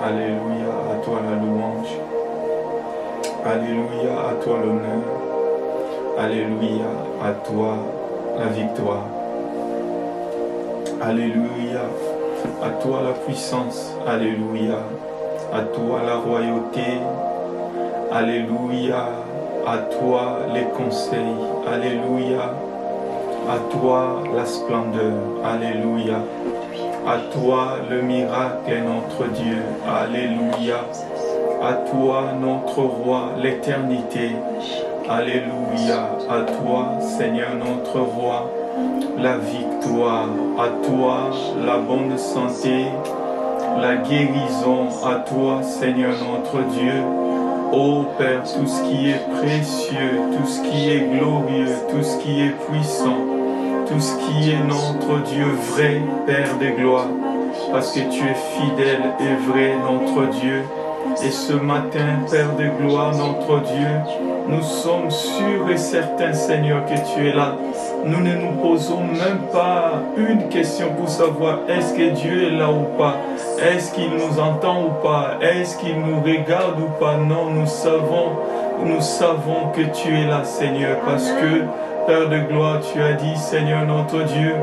Alléluia, à toi la louange. Alléluia, à toi l'honneur. Alléluia, à toi la victoire. Alléluia, à toi la puissance. Alléluia, à toi la royauté. Alléluia, à toi les conseils. Alléluia, à toi la splendeur. Alléluia, à toi le miracle est notre Dieu. Alléluia, à toi notre roi, l'éternité. Alléluia, à toi Seigneur notre roi, la victoire. À toi la bonne santé, la guérison. À toi Seigneur notre Dieu. Ô Père, tout ce qui est précieux, tout ce qui est glorieux, tout ce qui est puissant, tout ce qui est notre Dieu vrai, Père de gloire, parce que tu es fidèle et vrai, notre Dieu. Et ce matin, Père de gloire, notre Dieu, nous sommes sûrs et certains, Seigneur, que tu es là. Nous ne nous posons même pas une question pour savoir est-ce que Dieu est là ou pas, est-ce qu'il nous entend ou pas, est-ce qu'il nous regarde ou pas. Non, nous savons que tu es là, Seigneur, parce que, Père de gloire, tu as dit, Seigneur notre Dieu,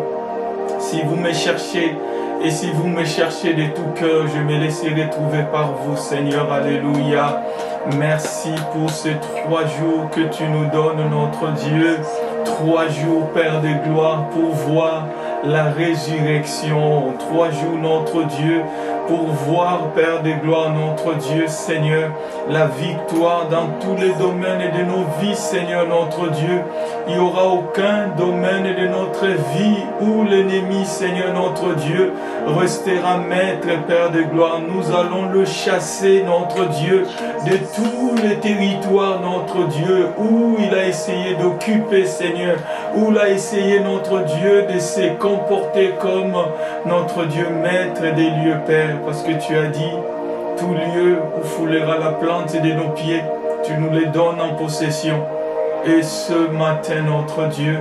si vous me cherchez, et si vous me cherchez de tout cœur, je me laisserai trouver par vous, Seigneur. Alléluia. Merci pour ces 3 jours que tu nous donnes, notre Dieu. 3 jours, Père de gloire, pour voir la résurrection. 3 jours, notre Dieu, pour voir, Père de gloire, notre Dieu, Seigneur, la victoire dans tous les domaines de nos vies, Seigneur, notre Dieu. Il n'y aura aucun domaine de notre vie où l'ennemi, Seigneur, notre Dieu, restera maître, Père de gloire. Nous allons le chasser, notre Dieu, de tous les territoires, notre Dieu, où il a essayé d'occuper, Seigneur, où il a essayé, notre Dieu, de se comporter comme notre Dieu, maître des lieux, Père, parce que tu as dit, tout lieu où foulera la plante de nos pieds, tu nous les donnes en possession. Et ce matin, notre Dieu,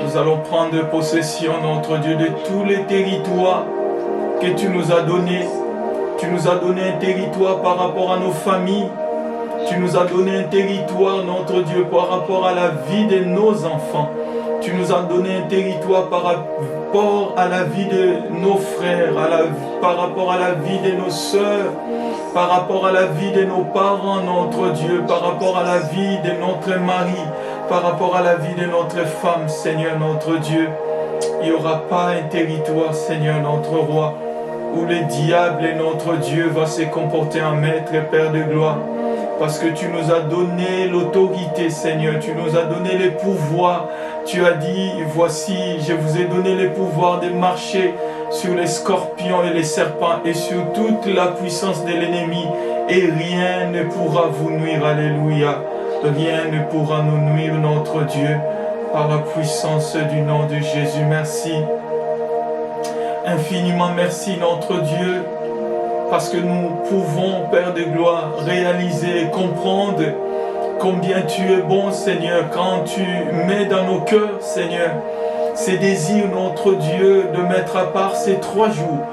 nous allons prendre possession, notre Dieu, de tous les territoires que tu nous as donnés. Tu nous as donné un territoire par rapport à nos familles. Tu nous as donné un territoire, notre Dieu, par rapport à la vie de nos enfants. Tu nous as donné un territoire par rapport à la vie de nos frères, par rapport à la vie de nos sœurs, par rapport à la vie de nos parents, notre Dieu, par rapport à la vie de notre mari, par rapport à la vie de notre femme, Seigneur notre Dieu. Il n'y aura pas un territoire, Seigneur notre roi, où le diable et notre Dieu va se comporter en maître et Père de gloire. Parce que tu nous as donné l'autorité, Seigneur, tu nous as donné les pouvoirs. Tu as dit, voici, je vous ai donné les pouvoirs de marcher sur les scorpions et les serpents et sur toute la puissance de l'ennemi. Et rien ne pourra vous nuire, alléluia. Rien ne pourra nous nuire, notre Dieu, par la puissance du nom de Jésus. Merci. Infiniment merci, notre Dieu, parce que nous pouvons, Père de gloire, réaliser et comprendre combien tu es bon, Seigneur, quand tu mets dans nos cœurs, Seigneur, ces désirs, notre Dieu, de mettre à part ces 3 jours,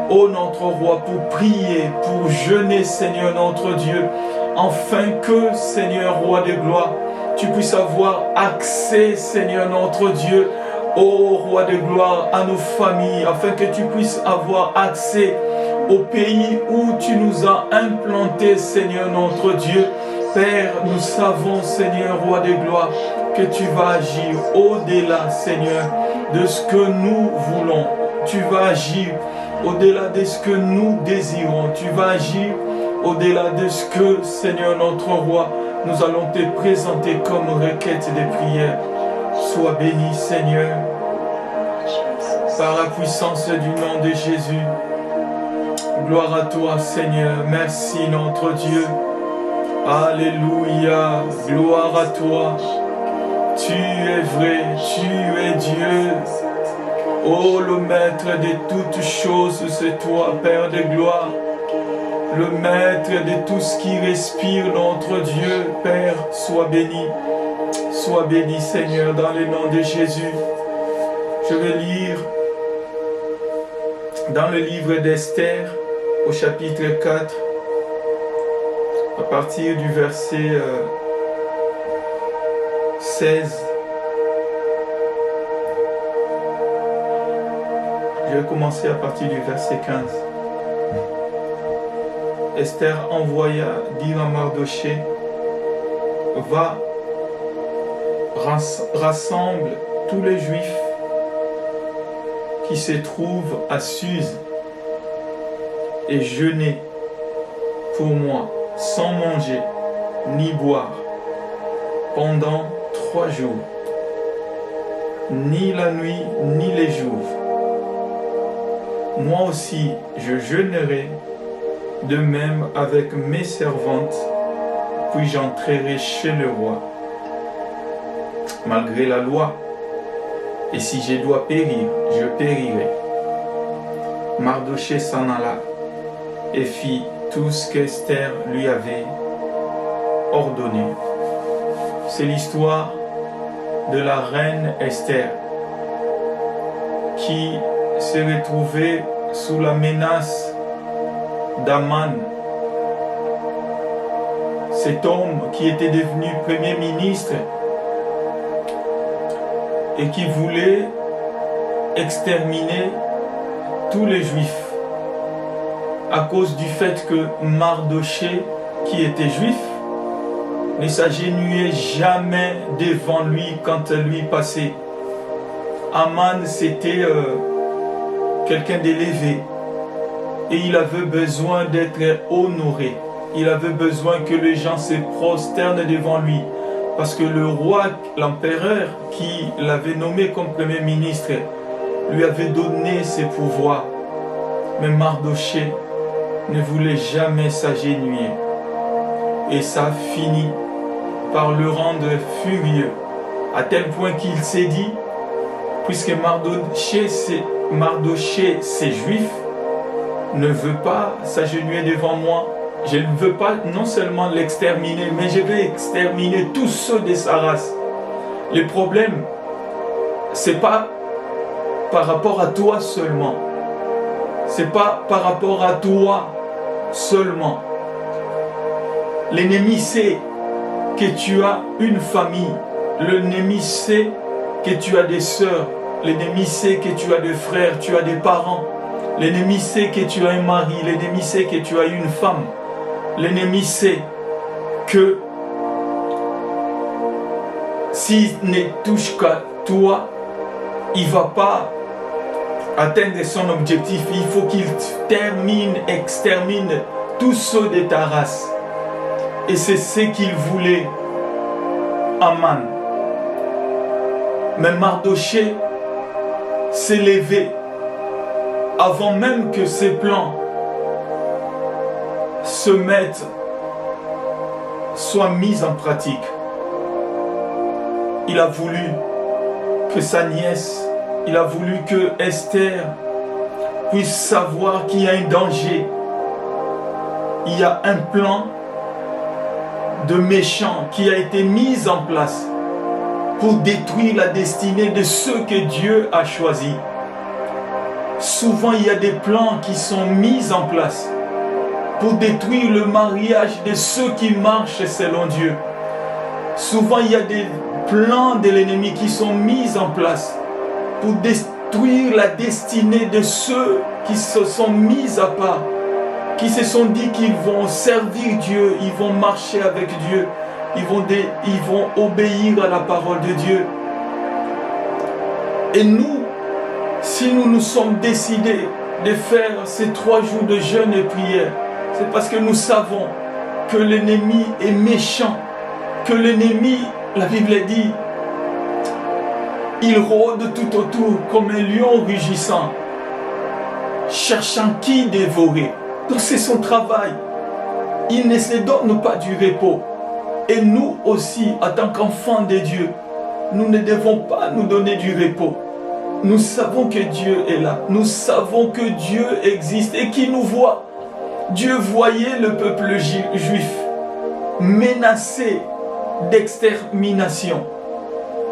ô notre roi, pour prier, pour jeûner, Seigneur, notre Dieu, afin que, Seigneur, roi de gloire, tu puisses avoir accès, Seigneur, notre Dieu, ô roi de gloire, à nos familles, afin que tu puisses avoir accès au pays où tu nous as implantés, Seigneur notre Dieu. Père, nous savons, Seigneur, roi de gloire, que tu vas agir au-delà, Seigneur, de ce que nous voulons. Tu vas agir au-delà de ce que nous désirons. Tu vas agir au-delà de ce que, Seigneur notre roi, nous allons te présenter comme requête de prière. Sois béni, Seigneur, par la puissance du nom de Jésus. Gloire à toi, Seigneur. Merci, notre Dieu. Alléluia. Gloire à toi. Tu es vrai, tu es Dieu. Oh, le maître de toutes choses, c'est toi, Père de gloire. Le maître de tout ce qui respire, notre Dieu. Père, sois béni. Sois béni, Seigneur, dans le nom de Jésus. Je vais lire dans le livre d'Esther, au chapitre 4, à partir du verset 16. Je vais commencer à partir du verset 15. Esther envoya dire à Mardochée, va, rassemble tous les Juifs qui se trouvent à Suse et jeûnez pour moi sans manger ni boire pendant 3 jours, ni la nuit ni les jours. Moi aussi je jeûnerai, de même avec mes servantes, puis j'entrerai chez le roi. Malgré la loi, et si je dois périr, je périrai. Mardochée s'en alla et fit tout ce qu'Esther lui avait ordonné. C'est l'histoire de la reine Esther qui s'est retrouvée sous la menace d'Aman, cet homme qui était devenu premier ministre et qui voulait exterminer tous les Juifs à cause du fait que Mardochée, qui était juif, ne s'agenouillait jamais devant lui quand lui passait. Aman, c'était quelqu'un d'élevé et il avait besoin d'être honoré. Il avait besoin que les gens se prosternent devant lui. Parce que le roi, l'empereur, qui l'avait nommé comme premier ministre, lui avait donné ses pouvoirs. Mais Mardochée ne voulait jamais s'agenouiller. Et ça finit par le rendre furieux, à tel point qu'il s'est dit, puisque Mardochée, c'est juif, ne veut pas s'agenouiller devant moi, je ne veux pas non seulement l'exterminer, mais je vais exterminer tous ceux de sa race. Le problème, ce n'est pas par rapport à toi seulement. Ce n'est pas par rapport à toi seulement. L'ennemi sait que tu as une famille. L'ennemi sait que tu as des sœurs. L'ennemi sait que tu as des frères, tu as des parents. L'ennemi sait que tu as un mari. L'ennemi sait que tu as une femme. L'ennemi sait que s'il ne touche qu'à toi, il ne va pas atteindre son objectif. Il faut qu'il extermine tous ceux de ta race. Et c'est ce qu'il voulait, Aman. Mais Mardochée s'est levé avant même que ses plans soient mis en pratique. Il a voulu que sa nièce, il a voulu que Esther puisse savoir qu'il y a un danger. Il y a un plan de méchant qui a été mis en place pour détruire la destinée de ceux que Dieu a choisis. Souvent, il y a des plans qui sont mis en place pour détruire le mariage de ceux qui marchent selon Dieu. Souvent, il y a des plans de l'ennemi qui sont mis en place pour détruire la destinée de ceux qui se sont mis à part, qui se sont dit qu'ils vont servir Dieu, ils vont marcher avec Dieu, ils vont obéir à la parole de Dieu. Et nous, si nous nous sommes décidés de faire ces 3 jours de jeûne et prière, c'est parce que nous savons que l'ennemi est méchant, que l'ennemi, la Bible dit, il rôde tout autour comme un lion rugissant, cherchant qui dévorer. Donc c'est son travail. Il ne se donne pas du repos. Et nous aussi, en tant qu'enfants de Dieu, nous ne devons pas nous donner du repos. Nous savons que Dieu est là. Nous savons que Dieu existe et qu'il nous voit. Dieu voyait le peuple juif menacé d'extermination.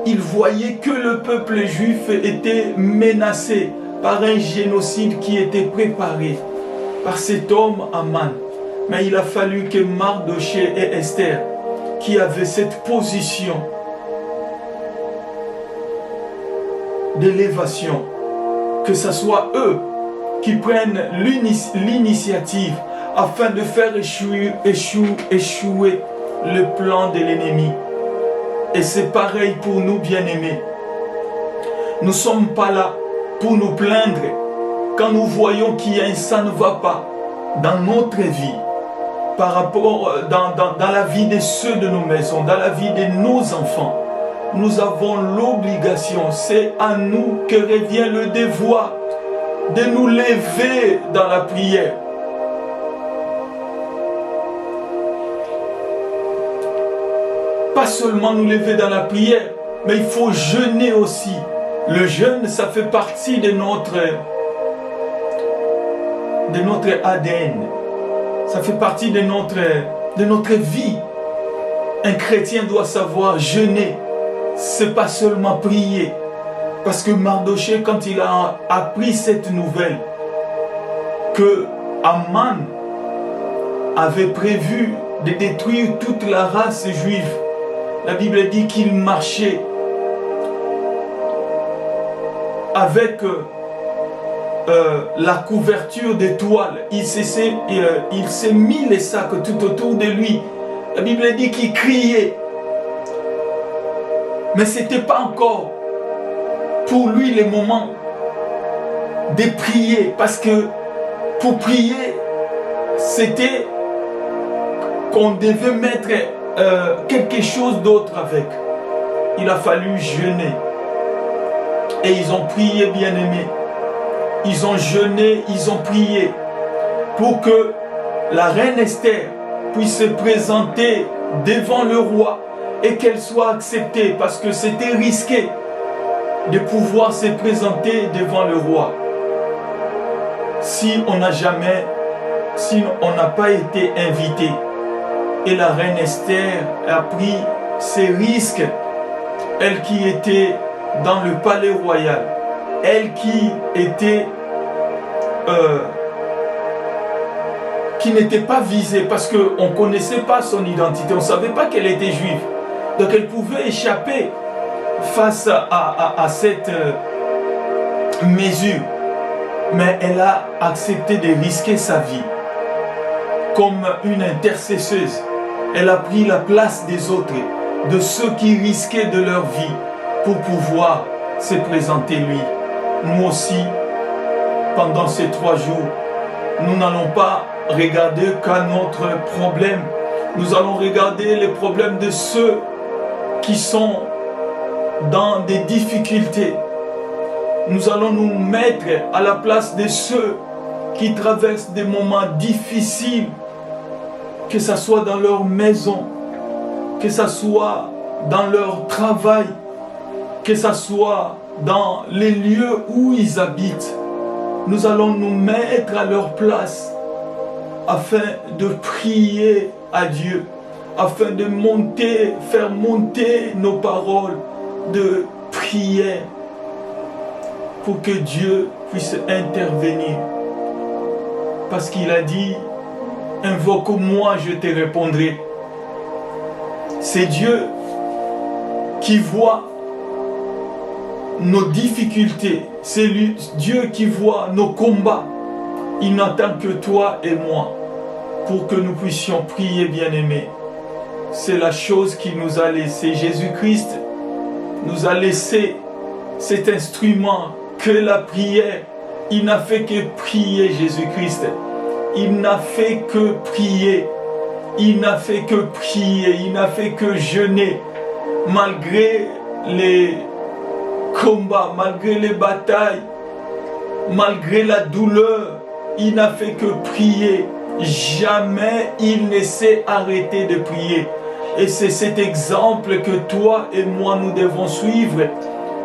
Il voyait que le peuple juif était menacé par un génocide qui était préparé. par cet homme Aman. Mais il a fallu que Mardochée et Esther, qui avaient cette position d'élévation, que ce soit eux qui prennent l'initiative afin de faire échouer le plan de l'ennemi. Et c'est pareil pour nous, bien-aimés. Nous ne sommes pas là pour nous plaindre quand nous voyons qu'il y a un ça ne va pas dans notre vie, par rapport dans la vie de ceux de nos maisons, dans la vie de nos enfants. Nous avons l'obligation, c'est à nous que revient le devoir de nous lever dans la prière. Pas seulement nous lever dans la prière, mais il faut jeûner aussi. Le jeûne, ça fait partie de notre ADN. Ça fait partie de notre vie. Un chrétien doit savoir jeûner. C'est pas seulement prier. Parce que Mardochée, quand il a appris cette nouvelle, que Aman avait prévu de détruire toute la race juive, la Bible dit qu'il marchait avec la couverture de toile. Il s'est mis les sacs tout autour de lui. La Bible dit qu'il criait. Mais ce n'était pas encore pour lui le moment de prier. Parce que pour prier, c'était qu'on devait mettre quelque chose d'autre avec. Il a fallu jeûner. Et ils ont prié, bien-aimés. Ils ont jeûné, ils ont prié pour que la reine Esther puisse se présenter devant le roi et qu'elle soit acceptée, parce que c'était risqué de pouvoir se présenter devant le roi si on n'a pas été invité. Et la reine Esther a pris ces risques, elle qui était dans le palais royal, elle qui était qui n'était pas visée parce qu'on ne connaissait pas son identité, on ne savait pas qu'elle était juive. Donc elle pouvait échapper face à cette mesure. Mais elle a accepté de risquer sa vie comme une intercesseuse. Elle a pris la place des autres, de ceux qui risquaient de leur vie pour pouvoir se présenter lui. Nous aussi, pendant ces 3 jours, nous n'allons pas regarder qu'à notre problème. Nous allons regarder les problèmes de ceux qui sont dans des difficultés. Nous allons nous mettre à la place de ceux qui traversent des moments difficiles, que ce soit dans leur maison, que ce soit dans leur travail, que ce soit dans les lieux où ils habitent. Nous allons nous mettre à leur place afin de prier à Dieu, afin de faire monter nos paroles de prière pour que Dieu puisse intervenir. Parce qu'il a dit, invoque-moi, je te répondrai. C'est Dieu qui voit nos difficultés, c'est Dieu qui voit nos combats. Il n'attend que toi et moi pour que nous puissions prier, bien-aimés. C'est la chose qui nous a laissé. Jésus-Christ nous a laissé cet instrument que la prière. Il n'a fait que prier, Jésus-Christ. Il n'a fait que prier. Il n'a fait que prier. Il n'a fait que jeûner. Malgré les combats, malgré les batailles, malgré la douleur, il n'a fait que prier. Jamais il ne s'est arrêté de prier. Et c'est cet exemple que toi et moi nous devons suivre.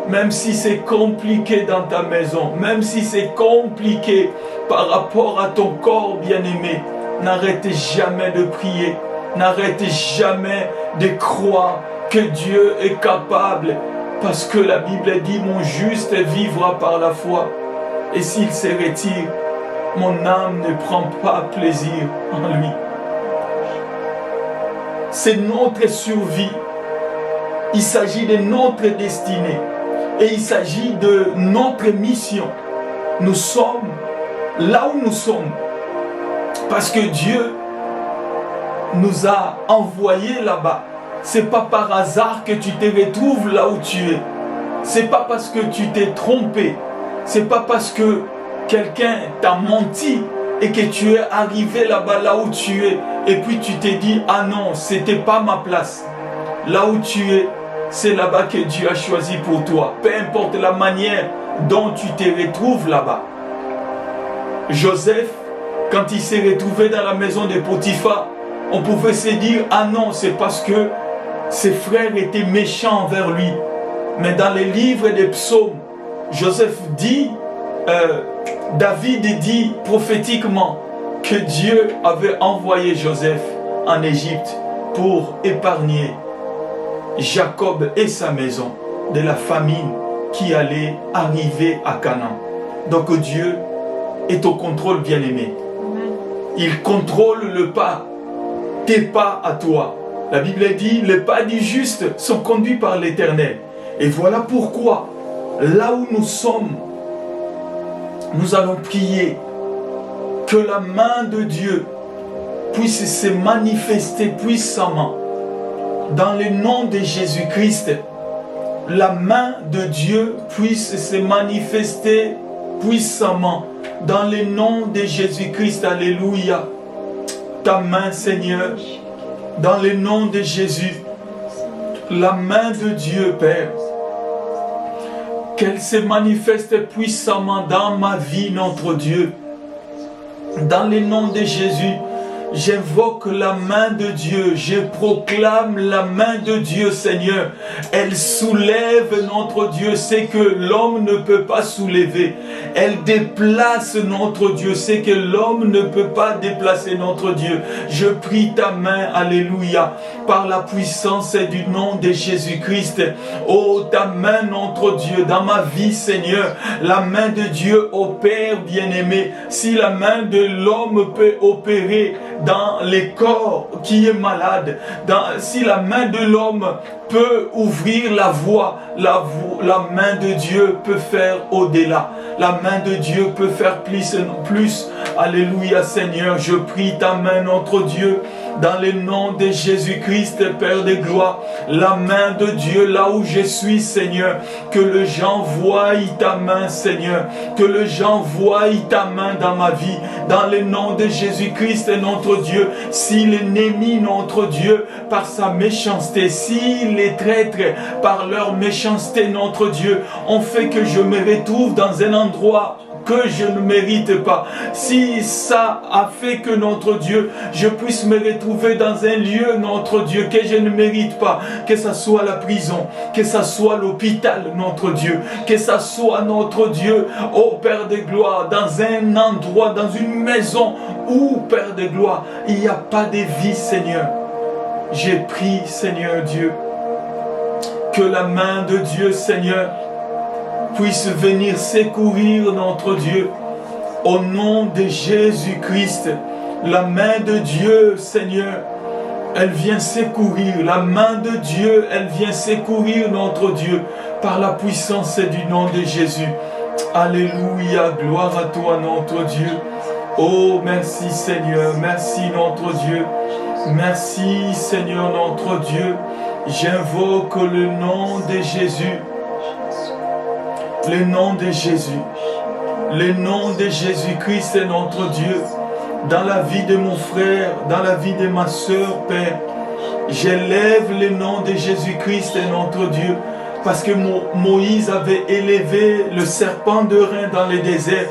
Même si c'est compliqué dans ta maison, même si c'est compliqué par rapport à ton corps bien-aimé, n'arrête jamais de prier. N'arrête jamais de croire que Dieu est capable. Parce que la Bible dit, mon juste vivra par la foi. Et s'il se retire, mon âme ne prend pas plaisir en lui. C'est notre survie. Il s'agit de notre destinée. Et il s'agit de notre mission. Nous sommes là où nous sommes. Parce que Dieu nous a envoyés là-bas. C'est pas par hasard que tu te retrouves là où tu es. C'est pas parce que tu t'es trompé. C'est pas parce que quelqu'un t'a menti et que tu es arrivé là-bas, là où tu es, et puis tu t'es dit, ah non, c'était pas ma place. Là où tu es, c'est là-bas que Dieu a choisi pour toi. Peu importe la manière dont tu te retrouves là-bas. Joseph, quand il s'est retrouvé dans la maison de Potiphar, on pouvait se dire, ah non, c'est parce que ses frères étaient méchants envers lui. Mais dans les livres des psaumes, Joseph dit, David dit prophétiquement que Dieu avait envoyé Joseph en Égypte pour épargner Jacob et sa maison de la famine qui allait arriver à Canaan. Donc Dieu est au contrôle, bien-aimé. Il contrôle le pas, tes pas à toi. La Bible dit, les pas du juste sont conduits par l'Éternel. Et voilà pourquoi, là où nous sommes, nous allons prier que la main de Dieu puisse se manifester puissamment dans le nom de Jésus-Christ. La main de Dieu puisse se manifester puissamment dans le nom de Jésus-Christ. Alléluia. Ta main, Seigneur, dans le nom de Jésus. La main de Dieu, Père, qu'elle se manifeste puissamment dans ma vie, notre Dieu. Dans le nom de Jésus, j'invoque la main de Dieu, je proclame la main de Dieu, Seigneur. Elle soulève notre Dieu, c'est que l'homme ne peut pas soulever. Elle déplace notre Dieu, c'est que l'homme ne peut pas déplacer notre Dieu. Je prie ta main, alléluia, par la puissance du nom de Jésus-Christ. Oh, ta main, notre Dieu, dans ma vie, Seigneur, la main de Dieu opère, bien-aimé. Si la main de l'homme peut opérer dans les corps qui est malade, si la main de l'homme peut ouvrir la voie, la main de Dieu peut faire au-delà. La main de Dieu peut faire plus. Alléluia, Seigneur, je prie ta main, notre Dieu, dans le nom de Jésus-Christ, Père de gloire. La main de Dieu, là où je suis, Seigneur, que les gens voient ta main, Seigneur, que les gens voient ta main dans ma vie, dans le nom de Jésus-Christ, notre Dieu. Si l'ennemi, notre Dieu, par sa méchanceté, si les traîtres, par leur méchanceté, notre Dieu, ont fait que je me retrouve dans un endroit que je ne mérite pas, si ça a fait que notre Dieu, je puisse me retrouver dans un lieu, notre Dieu, que je ne mérite pas, que ça soit la prison, que ça soit l'hôpital, notre Dieu, que ça soit notre Dieu, ô Père de gloire, dans un endroit, dans une maison où, Père de gloire, il n'y a pas de vie, Seigneur. J'ai prié, Seigneur Dieu, que la main de Dieu, Seigneur, puisse venir secourir notre Dieu. Au nom de Jésus-Christ, la main de Dieu, Seigneur, elle vient secourir. La main de Dieu, elle vient secourir notre Dieu par la puissance du nom de Jésus. Alléluia, gloire à toi, notre Dieu. Oh, merci Seigneur, merci notre Dieu. Merci Seigneur, notre Dieu. J'invoque le nom de Jésus. Le nom de Jésus, le nom de Jésus-Christ est notre Dieu. Dans la vie de mon frère, dans la vie de ma soeur, Père, j'élève le nom de Jésus-Christ est notre Dieu. Parce que Moïse avait élevé le serpent de rein dans le désert.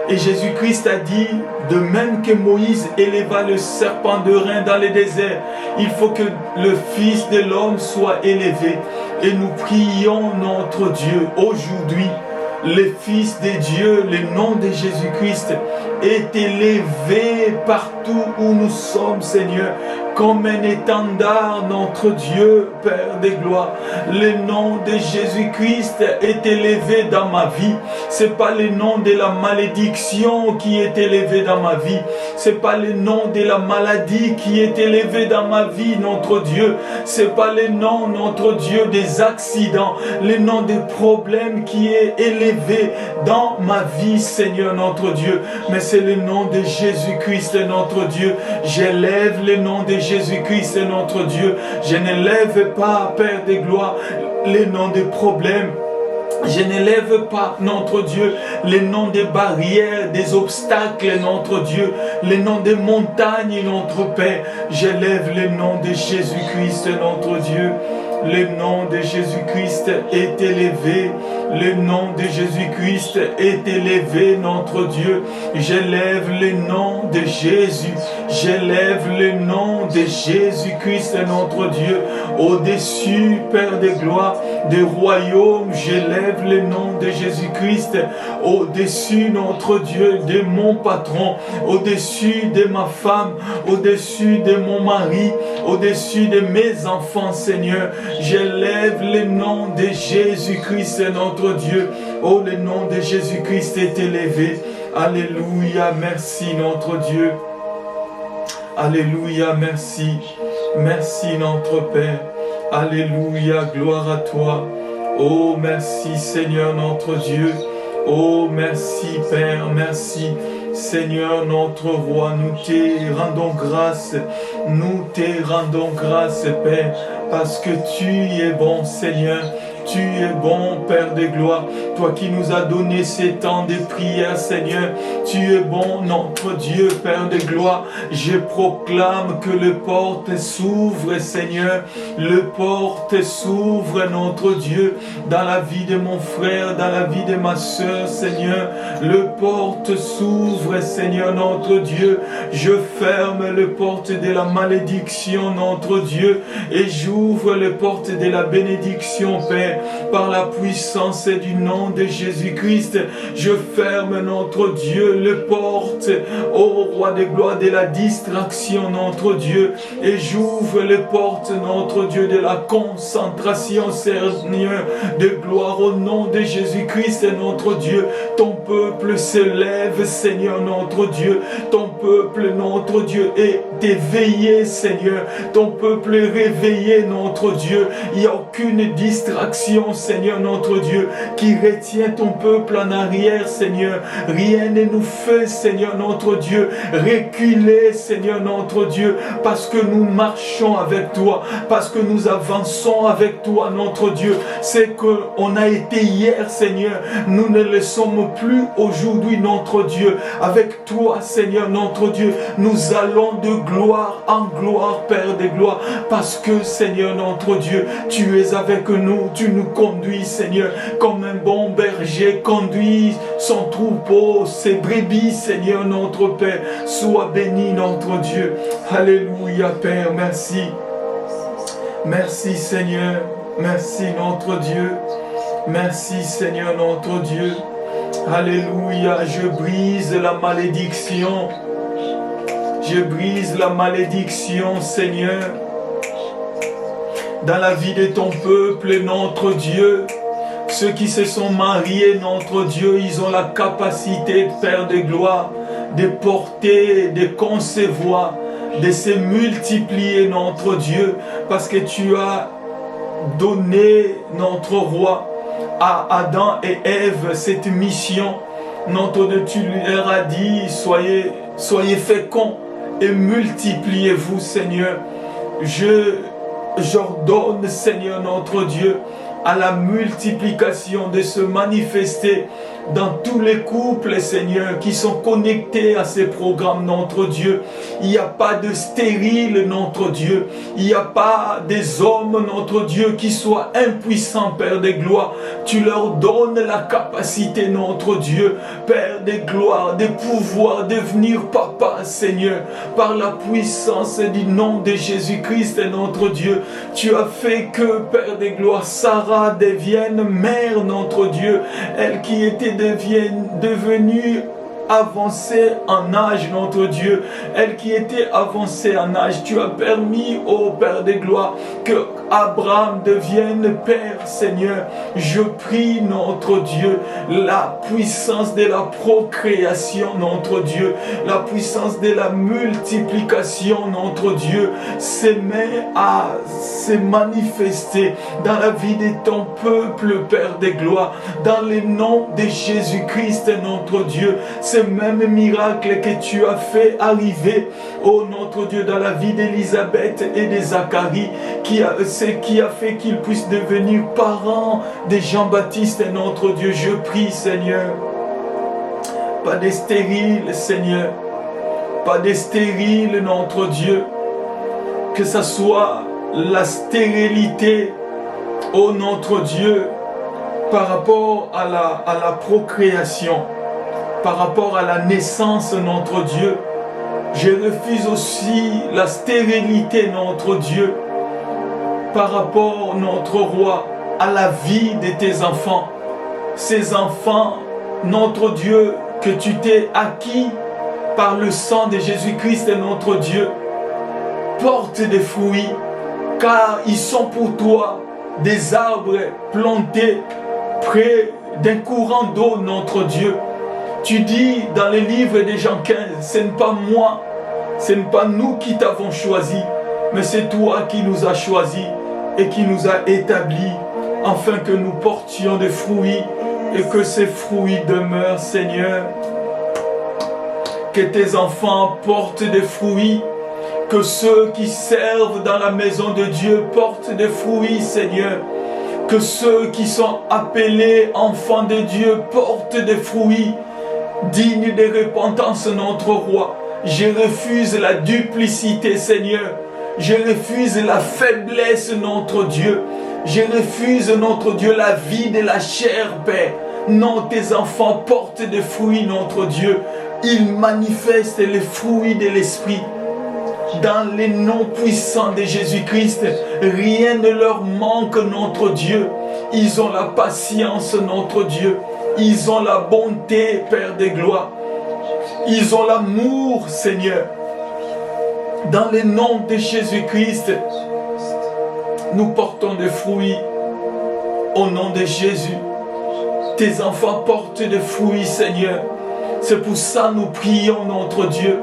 Et Jésus-Christ a dit, de même que Moïse éleva le serpent de rein dans le désert, il faut que le Fils de l'homme soit élevé. Et nous prions notre Dieu aujourd'hui, le Fils de Dieu, le nom de Jésus-Christ, est élevé partout où nous sommes, Seigneur, comme un étendard, notre Dieu, Père des gloires. Le nom de Jésus-Christ est élevé dans ma vie. C'est pas le nom de la malédiction qui est élevé dans ma vie. C'est pas le nom de la maladie qui est élevé dans ma vie, notre Dieu. C'est pas le nom, notre Dieu, des accidents, le nom des problèmes qui est élevé dans ma vie, Seigneur, notre Dieu. Mais c'est le nom de Jésus-Christ, notre Dieu. J'élève le nom de Jésus-Christ, notre Dieu. Je n'élève pas, Père des gloires, le nom des problèmes. Je n'élève pas, notre Dieu, les noms des barrières, des obstacles, notre Dieu, les noms des montagnes, notre Père. J'élève le nom de Jésus-Christ, notre Dieu. Le nom de Jésus-Christ est élevé. Le nom de Jésus-Christ est élevé, notre Dieu. J'élève le nom de Jésus. J'élève le nom de Jésus-Christ, notre Dieu. Au-dessus, Père de gloire, des royaumes, j'élève le nom de Jésus-Christ. Au-dessus, notre Dieu, de mon patron. Au-dessus de ma femme. Au-dessus de mon mari. Au-dessus de mes enfants, Seigneur. J'élève le nom de Jésus-Christ, notre Dieu. Oh, le nom de Jésus-Christ est élevé. Alléluia, merci, notre Dieu. Alléluia, merci. Merci, notre Père. Alléluia, gloire à toi. Oh, merci, Seigneur, notre Dieu. Oh, merci, Père, merci. Seigneur, notre roi, nous te rendons grâce. Nous te rendons grâce, Père, parce que tu es bon, Seigneur. Tu es bon, Père de gloire, toi qui nous as donné ces temps de prière, Seigneur. Tu es bon, notre Dieu, Père de gloire. Je proclame que les portes s'ouvrent, Seigneur. Les portes s'ouvrent, notre Dieu, dans la vie de mon frère, dans la vie de ma soeur, Seigneur. Les portes s'ouvrent, Seigneur, notre Dieu. Je ferme les portes de la malédiction, notre Dieu, et j'ouvre les portes de la bénédiction, Père. Par la puissance du nom de Jésus-Christ, je ferme, notre Dieu, les portes, ô roi de gloire, de la distraction, notre Dieu, et j'ouvre les portes, notre Dieu, de la concentration, Seigneur, de gloire au nom de Jésus-Christ, notre Dieu. Ton peuple se lève, Seigneur, notre Dieu. Ton peuple, notre Dieu, est éveillé, Seigneur. Ton peuple est réveillé, notre Dieu. Il n'y a aucune distraction, Seigneur, notre Dieu, qui retient ton peuple en arrière, Seigneur. Rien ne nous fait, Seigneur, notre Dieu, reculer, Seigneur, notre Dieu, parce que nous marchons avec toi, parce que nous avançons avec toi, notre Dieu. C'est qu'on a été hier, Seigneur. Nous ne le sommes plus aujourd'hui, notre Dieu. Avec toi, Seigneur, notre Dieu, nous allons de gloire en gloire, Père de gloire, parce que, Seigneur, notre Dieu, tu es avec nous, tu nous conduis, Seigneur, comme un bon berger conduit son troupeau, ses brebis, Seigneur, notre Père. Sois béni, notre Dieu. Alléluia, Père, merci. Merci, Seigneur. Merci, notre Dieu. Merci, Seigneur, notre Dieu. Alléluia, je brise la malédiction. Je brise la malédiction, Seigneur. Dans la vie de ton peuple, notre Dieu, ceux qui se sont mariés, notre Dieu, ils ont la capacité, Père de gloire, de porter, de concevoir, de se multiplier, notre Dieu, parce que tu as donné, notre roi, à Adam et Ève cette mission. Notre Dieu, tu leur as dit, soyez féconds et multipliez-vous, Seigneur. J'ordonne, Seigneur, notre Dieu, à la multiplication de se manifester dans tous les couples, Seigneur, qui sont connectés à ces programmes, notre Dieu. Il n'y a pas de stérile, notre Dieu. Il n'y a pas des hommes, notre Dieu, qui soient impuissants, Père de gloire. Tu leur donnes la capacité, notre Dieu, Père de gloire, de pouvoir devenir papa, Seigneur, par la puissance du nom de Jésus-Christ, notre Dieu. Tu as fait que, Père de gloire, Sarah devienne mère, notre Dieu, elle qui était devenue avancée en âge, notre Dieu, elle qui était avancée en âge, tu as permis, ô Père des gloires, que Abraham devienne Père, Seigneur. Je prie, notre Dieu, la puissance de la procréation, notre Dieu, la puissance de la multiplication, notre Dieu, se met à se manifester dans la vie de ton peuple, Père des gloires, dans le nom de Jésus-Christ, notre Dieu. Ce même miracle que tu as fait arriver, oh notre Dieu, dans la vie d'Élisabeth et de Zacharie, qui a fait qu'ils puissent devenir parents de Jean-Baptiste, notre Dieu. Je prie, Seigneur, pas de stérile, Seigneur, pas de stérile, notre Dieu, que ce soit la stérilité, oh notre Dieu, par rapport à la procréation, par rapport à la naissance, notre Dieu. Je refuse aussi la stérilité, notre Dieu, par rapport, notre roi, à la vie de tes enfants. Ces enfants, notre Dieu, que tu t'es acquis par le sang de Jésus-Christ, notre Dieu, portent des fruits, car ils sont pour toi des arbres plantés près d'un courant d'eau, notre Dieu. Tu dis dans le livre de Jean 15, ce n'est pas moi, ce n'est pas nous qui t'avons choisi, mais c'est toi qui nous as choisis et qui nous a établis, afin que nous portions des fruits et que ces fruits demeurent, Seigneur. Que tes enfants portent des fruits, que ceux qui servent dans la maison de Dieu portent des fruits, Seigneur. Que ceux qui sont appelés enfants de Dieu portent des fruits dignes de repentance, notre roi. Je refuse la duplicité, Seigneur. Je refuse la faiblesse, notre Dieu. Je refuse, notre Dieu, la vie de la chair, Père. Non, tes enfants portent des fruits, notre Dieu. Ils manifestent les fruits de l'Esprit. Dans les noms puissants de Jésus-Christ, rien ne leur manque, notre Dieu. Ils ont la patience, notre Dieu. Ils ont la bonté, Père des gloires. Ils ont l'amour, Seigneur. Dans le nom de Jésus-Christ, nous portons des fruits au nom de Jésus. Tes enfants portent des fruits, Seigneur. C'est pour ça que nous prions, notre Dieu,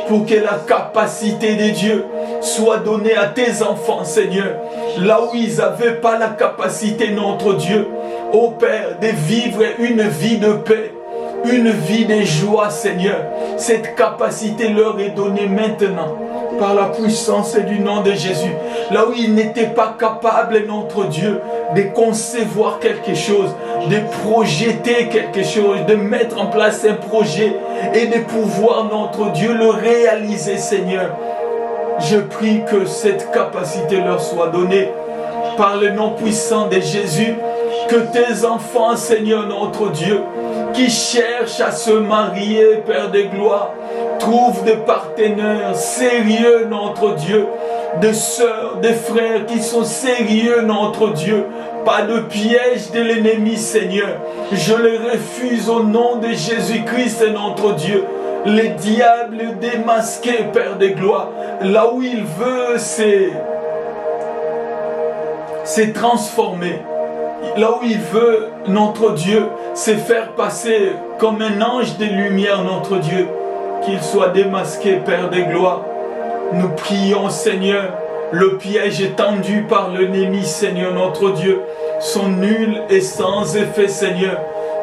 pour que la capacité de Dieu soit donnée à tes enfants, Seigneur. Là où ils n'avaient pas la capacité, notre Dieu, ô Père, de vivre une vie de paix, une vie de joie, Seigneur. Cette capacité leur est donnée maintenant par la puissance du nom de Jésus. Là où ils n'étaient pas capables, notre Dieu, de concevoir quelque chose, de projeter quelque chose, de mettre en place un projet et de pouvoir, notre Dieu, le réaliser, Seigneur. Je prie que cette capacité leur soit donnée par le nom puissant de Jésus. Que tes enfants, Seigneur notre Dieu, qui cherchent à se marier, Père de gloire, trouvent des partenaires sérieux, notre Dieu, des sœurs, des frères qui sont sérieux, notre Dieu. Pas de piège de l'ennemi, Seigneur. Je le refuse au nom de Jésus-Christ, notre Dieu. Le diable démasqué, Père de gloire, là où il veut, c'est transformer. Là où il veut, notre Dieu, se faire passer comme un ange de lumière, notre Dieu. Qu'il soit démasqué, Père de gloire. Nous prions, Seigneur, le piège tendu par l'ennemi, Seigneur notre Dieu, sont nuls et sans effet, Seigneur.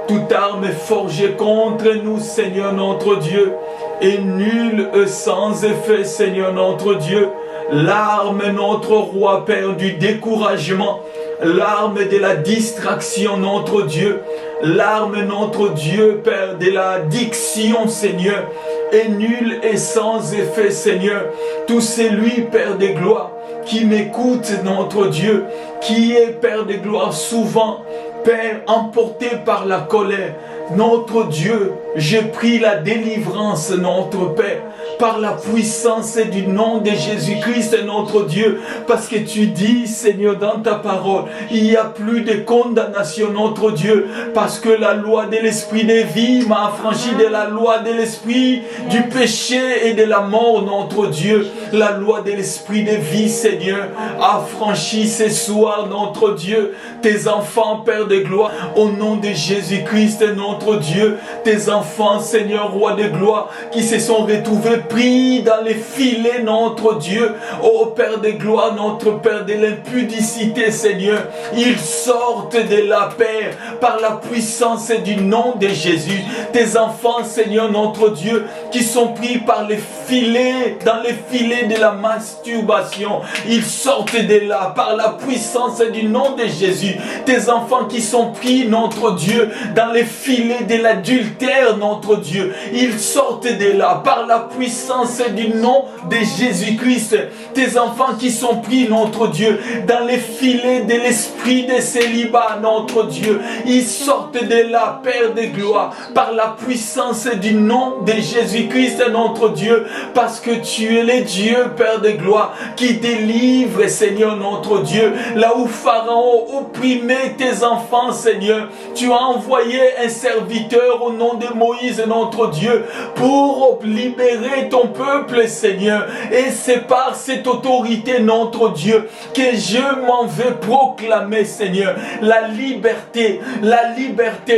Toute arme est forgée contre nous, Seigneur notre Dieu, est nulle et sans effet, Seigneur notre Dieu. L'arme, notre roi, Père, du découragement, l'arme de la distraction, notre Dieu, l'arme, notre Dieu, Père, de l'addiction, Seigneur, est nulle et sans effet, Seigneur. Tout celui, Père de gloire, qui m'écoute, notre Dieu, qui est, Père de gloire, souvent, Père, emporté par la colère, notre Dieu, je prie la délivrance, notre Père, par la puissance du nom de Jésus-Christ, notre Dieu, parce que tu dis, Seigneur, dans ta parole, il n'y a plus de condamnation, notre Dieu, parce que la loi de l'esprit de vie m'a affranchi de la loi de l'esprit, du péché et de la mort, notre Dieu. La loi de l'esprit de vie, Seigneur, affranchit ce soir, notre Dieu, tes enfants, Père de gloire, au nom de Jésus-Christ, notre Dieu, tes enfants, Seigneur, Roi de gloire, qui se sont retrouvés pris dans les filets, notre Dieu, ô Père de gloire, notre Père de l'impudicité, Seigneur, ils sortent de la Père par la puissance du nom de Jésus. Tes enfants, Seigneur, notre Dieu, qui sont pris par les filets, dans les filets de la masturbation, ils sortent de là par la puissance du nom de Jésus. Tes enfants qui sont pris, notre Dieu, dans les filets de l'adultère, notre Dieu, ils sortent de là par la puissance du nom de Jésus-Christ. Tes enfants qui sont pris, notre Dieu, dans les filets de l'esprit de célibat, notre Dieu, ils sortent de là, Père de gloire, par la puissance du nom de Jésus-Christ, notre Dieu, parce que tu es le Dieu, Père de gloire, qui délivre, Seigneur, notre Dieu, là où Pharaon opprimait tes enfants, Seigneur, tu as envoyé un serviteur au nom de Moïse, notre Dieu, pour libérer ton peuple, Seigneur, et c'est par cette autorité, notre Dieu, que je m'en vais proclamer, Seigneur, la liberté,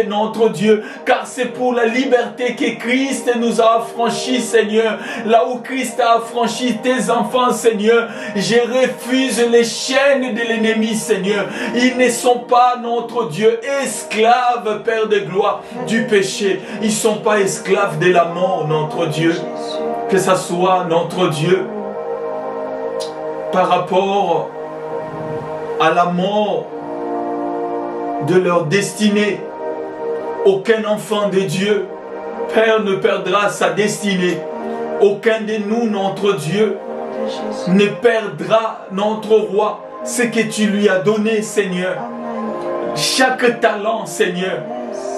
notre Dieu, car c'est pour la liberté que Christ nous a affranchis, Seigneur, là où Christ a affranchi tes enfants, Seigneur, je refuse les chaînes de l'ennemi, Seigneur, ils ne sont pas, notre Dieu, esclaves, Père de gloire, du péché, ils ne sont pas esclaves de la mort, notre Dieu, que ça soit, notre Dieu, par rapport à la mort de leur destinée. Aucun enfant de Dieu, Père, ne perdra sa destinée. Aucun de nous, notre Dieu, ne perdra, notre roi, ce que tu lui as donné, Seigneur. Chaque talent, Seigneur,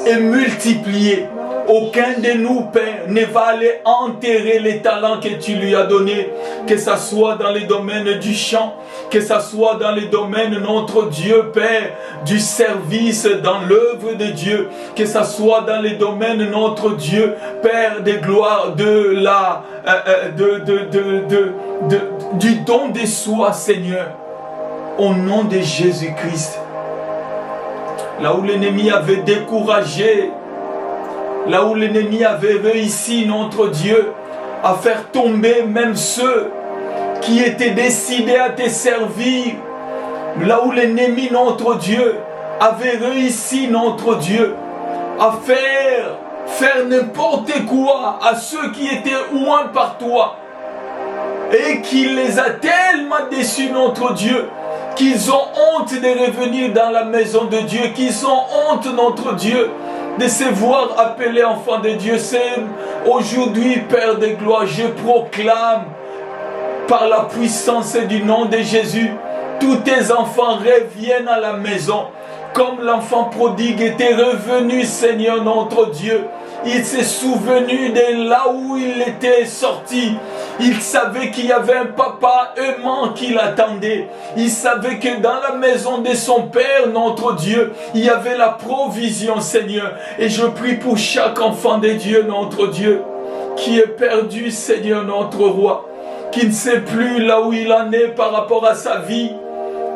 est multiplié. Aucun de nous, Père, ne va aller enterrer les talents que tu lui as donnés, que ce soit dans les domaines du chant, que ce soit dans les domaines, notre Dieu, Père, du service dans l'œuvre de Dieu, que ce soit dans les domaines, notre Dieu, Père de gloire, du don de soi, Seigneur, au nom de Jésus-Christ. Là où l'ennemi avait découragé, là où l'ennemi avait réussi, notre Dieu, à faire tomber même ceux qui étaient décidés à te servir, là où l'ennemi, notre Dieu, avait réussi, notre Dieu, à faire n'importe quoi à ceux qui étaient loin par toi, et qui les a tellement déçus, notre Dieu, qu'ils ont honte de revenir dans la maison de Dieu, qu'ils ont honte, notre Dieu, de se voir appelés enfants de Dieu. C'est aujourd'hui, Père de gloire, je proclame par la puissance du nom de Jésus, tous tes enfants reviennent à la maison, comme l'enfant prodigue était revenu, Seigneur notre Dieu. Il s'est souvenu de là où il était sorti. Il savait qu'il y avait un papa aimant qui l'attendait. Il savait que dans la maison de son Père, notre Dieu, il y avait la provision, Seigneur. Et je prie pour chaque enfant de Dieu, notre Dieu, qui est perdu, Seigneur, notre roi, qui ne sait plus là où il en est par rapport à sa vie.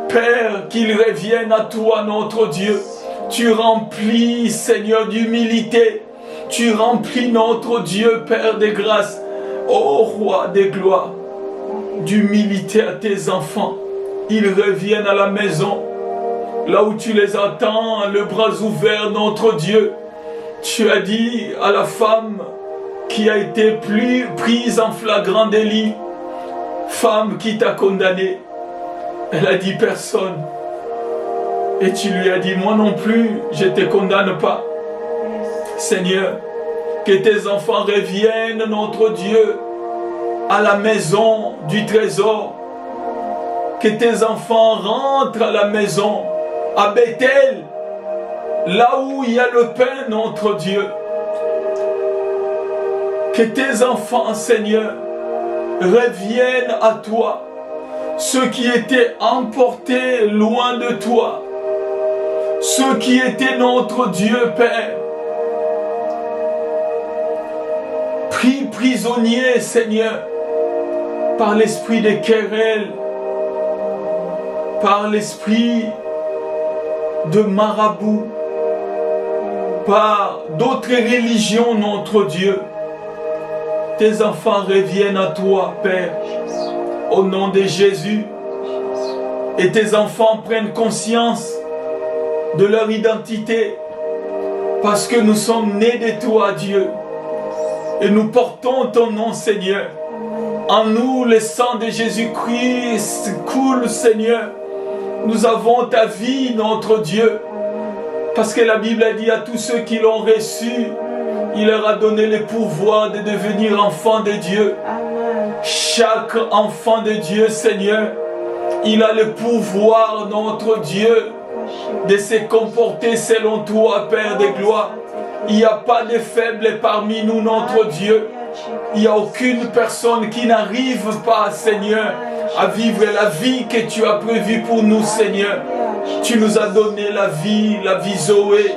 Père, qu'il revienne à toi, notre Dieu. Tu remplis, Seigneur, d'humilité. Tu remplis, notre Dieu, Père de grâce, ô Roi de gloire, d'humilité à tes enfants. Ils reviennent à la maison, là où tu les attends, le bras ouvert, notre Dieu. Tu as dit à la femme qui a été prise en flagrant délit, femme qui t'a condamnée, elle a dit personne. Et tu lui as dit, moi non plus, je ne te condamne pas. Seigneur, que tes enfants reviennent, notre Dieu, à la maison du trésor. Que tes enfants rentrent à la maison, à Bethel, là où il y a le pain, notre Dieu. Que tes enfants, Seigneur, reviennent à toi. Ceux qui étaient emportés loin de toi. Ceux qui étaient notre Dieu, Père. Pris prisonniers, Seigneur, par l'esprit de querelles, par l'esprit de marabout, par d'autres religions, notre Dieu. Tes enfants reviennent à toi, Père, au nom de Jésus. Et tes enfants prennent conscience de leur identité, parce que nous sommes nés de toi, Dieu. Et nous portons ton nom, Seigneur. En nous, le sang de Jésus-Christ coule, Seigneur. Nous avons ta vie, notre Dieu. Parce que la Bible a dit à tous ceux qui l'ont reçu, il leur a donné le pouvoir de devenir enfants de Dieu. Amen. Chaque enfant de Dieu, Seigneur, il a le pouvoir, notre Dieu, de se comporter selon toi, Père de gloire. Il n'y a pas de faibles parmi nous, notre Dieu. Il n'y a aucune personne qui n'arrive pas, Seigneur, à vivre la vie que tu as prévue pour nous, Seigneur. Tu nous as donné la vie Zoé.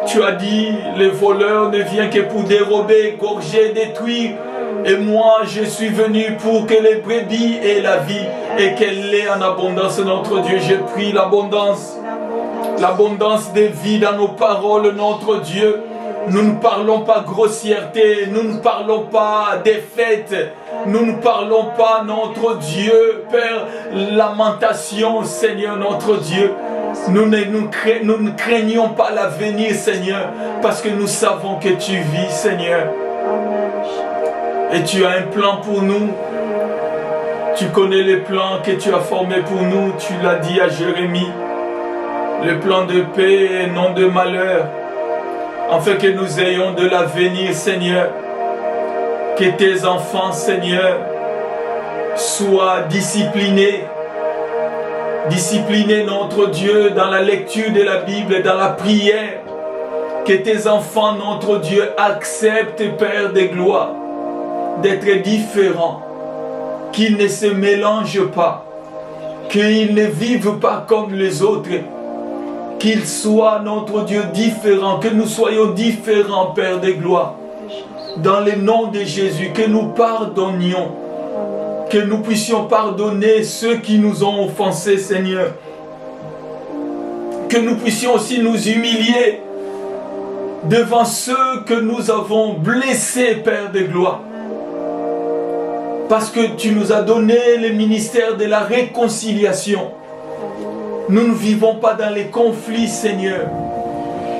Tu as dit, le voleur ne vient que pour dérober, égorger, détruire. Et moi, je suis venu pour que les brebis aient la vie et qu'elle l'ait en abondance, notre Dieu. Je prie l'abondance de vie dans nos paroles, notre Dieu. Nous ne parlons pas grossièreté, nous ne parlons pas défaite, nous ne parlons pas, notre Dieu, Père, lamentation, Seigneur, notre Dieu. Nous ne craignons pas l'avenir, Seigneur, parce que nous savons que tu vis, Seigneur. Et tu as un plan pour nous. Tu connais les plans que tu as formés pour nous. Tu l'as dit à Jérémie. Le plan de paix et non de malheur. Afin que nous ayons de l'avenir, Seigneur. Que tes enfants, Seigneur, soient disciplinés. Disciplinés, notre Dieu, dans la lecture de la Bible, dans la prière. Que tes enfants, notre Dieu, acceptent, Père de gloire, d'être différents. Qu'ils ne se mélangent pas. Qu'ils ne vivent pas comme les autres. Qu'ils soient, notre Dieu, différents. Que nous soyons différents, Père de gloire. Dans le nom de Jésus, que nous pardonnions. Que nous puissions pardonner ceux qui nous ont offensés, Seigneur. Que nous puissions aussi nous humilier devant ceux que nous avons blessés, Père de gloire. Parce que tu nous as donné le ministère de la réconciliation. Nous ne vivons pas dans les conflits, Seigneur.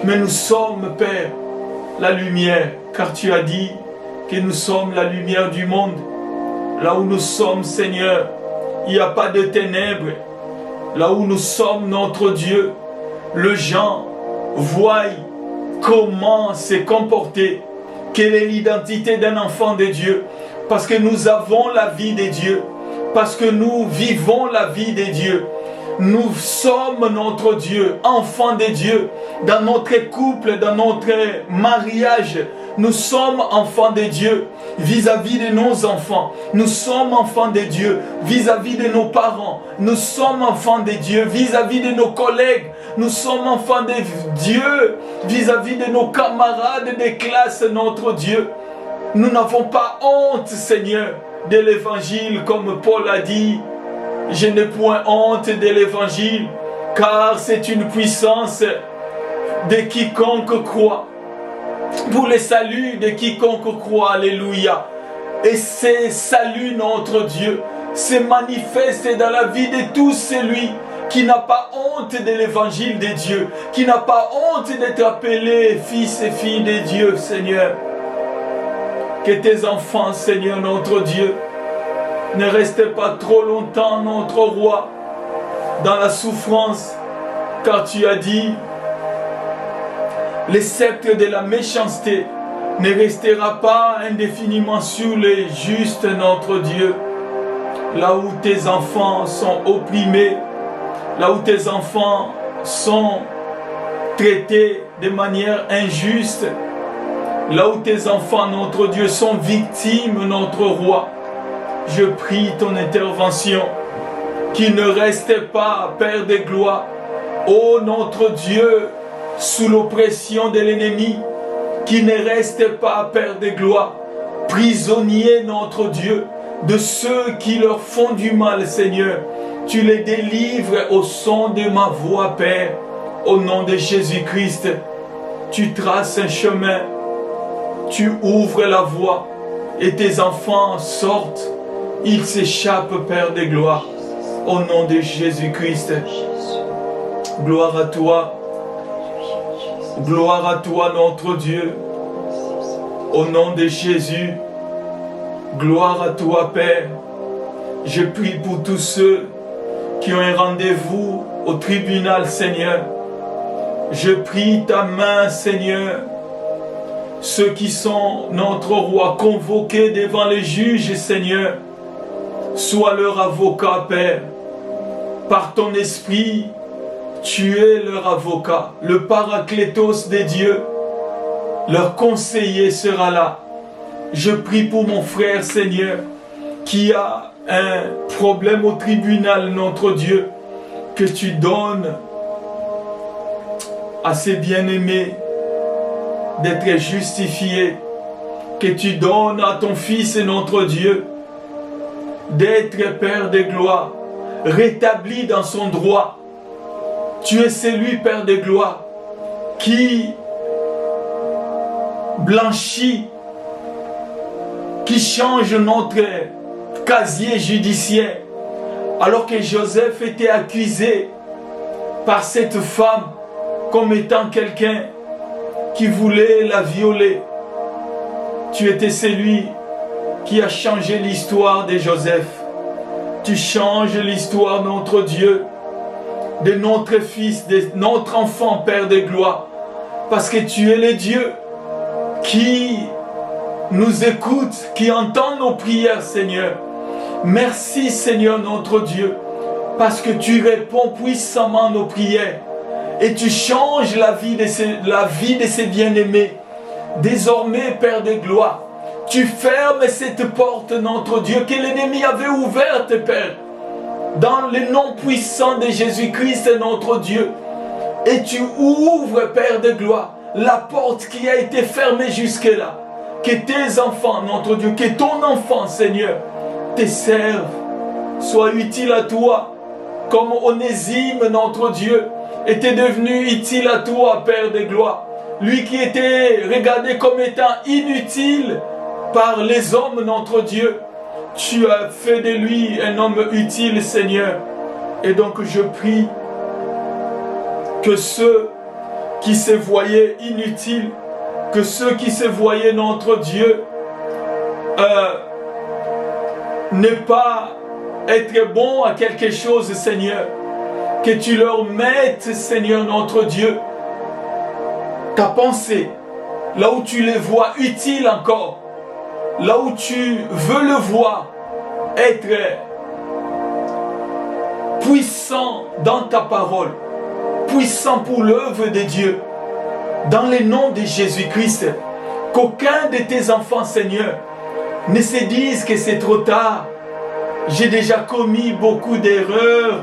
Mais nous sommes, Père, la lumière. Car tu as dit que nous sommes la lumière du monde. Là où nous sommes, Seigneur, il n'y a pas de ténèbres. Là où nous sommes, notre Dieu, les gens voient comment se comporter. Quelle est l'identité d'un enfant de Dieu? Parce que nous avons la vie de Dieu. Parce que nous vivons la vie de Dieu. Nous sommes, notre Dieu, enfants de Dieu. Dans notre couple, dans notre mariage, nous sommes enfants de Dieu vis-à-vis de nos enfants. Nous sommes enfants de Dieu vis-à-vis de nos parents. Nous sommes enfants de Dieu vis-à-vis de nos collègues. Nous sommes enfants de Dieu vis-à-vis de nos camarades de classe, notre Dieu. Nous n'avons pas honte, Seigneur, de l'évangile, comme Paul a dit. Je n'ai point honte de l'évangile, car c'est une puissance de quiconque croit. Pour le salut de quiconque croit, alléluia. Et ce salut, notre Dieu, se manifeste dans la vie de tout celui qui n'a pas honte de l'évangile de Dieu, qui n'a pas honte d'être appelé fils et filles de Dieu, Seigneur. Que tes enfants, Seigneur, notre Dieu, ne restent pas trop longtemps, notre roi, dans la souffrance, car tu as dit, le sceptre de la méchanceté ne restera pas indéfiniment sur les justes, notre Dieu. Là où tes enfants sont opprimés, là où tes enfants sont traités de manière injuste, là où tes enfants, notre Dieu, sont victimes, notre roi. Je prie ton intervention, qui ne reste pas, Père de gloire, ô notre Dieu, sous l'oppression de l'ennemi, qui ne reste pas, Père de gloire, prisonnier, notre Dieu, de ceux qui leur font du mal, Seigneur. Tu les délivres au son de ma voix, Père, au nom de Jésus-Christ. Tu traces un chemin, tu ouvres la voie, et tes enfants sortent, ils s'échappent, Père de gloire, au nom de Jésus-Christ. Gloire à toi, notre Dieu, au nom de Jésus. Gloire à toi, Père. Je prie pour tous ceux qui ont un rendez-vous au tribunal, Seigneur. Je prie ta main, Seigneur. Ceux qui sont, notre roi, convoqués devant les juges, Seigneur, sois leur avocat, Père. Par ton esprit, tu es leur avocat, le paraclétos de Dieu. Leur conseiller sera là. Je prie pour mon frère, Seigneur, qui a un problème au tribunal, notre Dieu, que tu donnes à ses bien-aimés d'être justifiés, que tu donnes à ton Fils, notre Dieu, d'être Père de gloire, rétabli dans son droit. Tu es celui, Père de gloire, qui blanchit, qui change notre casier judiciaire. Alors que Joseph était accusé par cette femme comme étant quelqu'un qui voulait la violer, tu étais celui qui a changé l'histoire de Joseph. Tu changes l'histoire de notre Dieu, de notre Fils, de notre enfant, Père de gloire, parce que tu es le Dieu qui nous écoute, qui entend nos prières, Seigneur. Merci, Seigneur, notre Dieu, parce que tu réponds puissamment à nos prières et tu changes la vie de ces bien-aimés. Désormais, Père de gloire, tu fermes cette porte, notre Dieu, que l'ennemi avait ouverte, Père, dans le nom puissant de Jésus-Christ, notre Dieu. Et tu ouvres, Père de gloire, la porte qui a été fermée jusque-là. Que tes enfants, notre Dieu, que ton enfant, Seigneur, te serve, soit utile à toi, comme Onésime, notre Dieu, était devenu utile à toi, Père de gloire. Lui qui était regardé comme étant inutile par les hommes, notre Dieu, tu as fait de lui un homme utile, Seigneur. Et donc je prie que ceux qui se voyaient inutiles, que ceux qui se voyaient, notre Dieu, ne pas être bons à quelque chose, Seigneur, que tu leur mettes, Seigneur, notre Dieu, ta pensée, là où tu les vois utiles encore, là où tu veux le voir être puissant dans ta parole, puissant pour l'œuvre de Dieu, dans le nom de Jésus-Christ. Qu'aucun de tes enfants, Seigneur, ne se dise que c'est trop tard, j'ai déjà commis beaucoup d'erreurs.